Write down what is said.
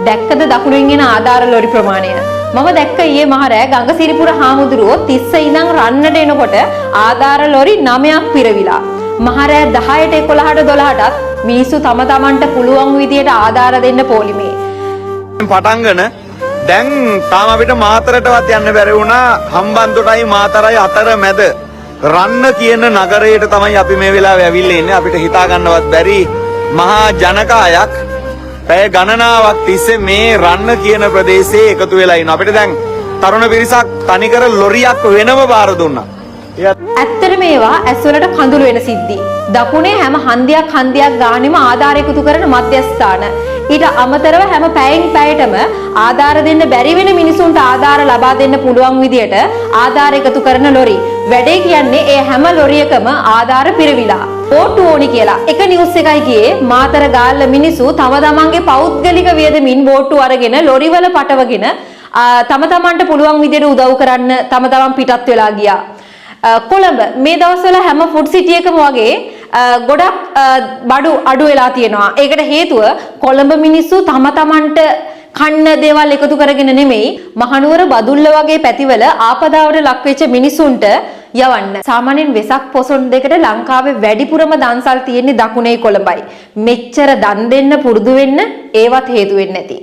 දැක්කද දකුණෙන් එන ආධාර ලොරි ප්‍රමාණය? මම දැක්ක ඊයේ මහරෑ ගංගසිරිපුර හාමුදුරුවෝ තිස්ස ඉඳන් රන්නට එනකොට ආධාර ලොරි 9ක් පිරවිලා. මහරෑ 10ට 11ට 12ටත් මිනිස්සු තම තමන්ට පුළුවන් විදියට ආධාර දෙන්න පොලිමේ. පටන්ගෙන දැන් තාම අපිට මාතරටවත් යන්න බැරි වුණා. හම්බන්තොටයි මාතරයි අතර මැද රන්න කියන නගරයට තමයි අපි මේ වෙලාවේ ඇවිල්ලා ඉන්නේ. අපිට හිතා ගන්නවත් බැරි මහා ජනකායක් පැය ගණනාවක් තිස්සේ මේ රන්න කියන ප්‍රදේශයේ එකතු වෙලා ඉන්නවා. අපිට දැන් තරුණ පිරිසක් තනිකර ලොරියක් වෙනම බාර දුන්නා. ඇත්තට මේවා ඇස්වලට කඳුළු වෙන සිද්ධි. දකුණේ හැම හන්දියක් ගානෙම ආධාර එකතු කරන මධ්‍යස්ථාන. ඊට අමතරව හැම පැයෙන් පැයටම ආධාර දෙන්න බැරි වෙන මිනිසුන්ට ආධාර ලබා දෙන්න පුළුවන් විදියට ආධාර එකතු කරන ලොරි. වැඩේ කියන්නේ ඒ හැම ලොරියකම ආධාර පිරවිලා. ඕට්ටු ඕනි කියලා එක නිවුස් එකයි ගියේ මාතර ගාල්ල මිනිස්සු තම තමන්ගේ පෞද්ගලික වියදමින් වෝට්ටු අරගෙන ලොරිවල පටවගෙන තම තමන්ට පුළුවන් විදියට උදව් කරන්න තම තමන් පිටත් වෙලා ගියා. කොළඹ මේ දවස්වල හැම ෆුඩ් සිටි එකම වගේ ගොඩක් බඩු අඩු වෙලා තියෙනවා. ඒකට හේතුව කොළඹ මිනිස්සු තම තමන්ට කන්න දේවල් එකතු කරගෙන නෙමෙයි මහනුවර බදුල්ල වගේ පැතිවල ආපදාවට ලක් වෙච්ච මිනිසුන්ට යවන්න. සාමාන්‍යයෙන් වෙසක් පොසොන් දෙකට ලංකාවේ වැඩිපුරම දන්සල් තියෙන්නේ දකුණේ කොළඹයි. මෙච්චර දන් දෙන්න පුරුදු වෙන්න ඒවත් හේතු වෙන්නේ නැති.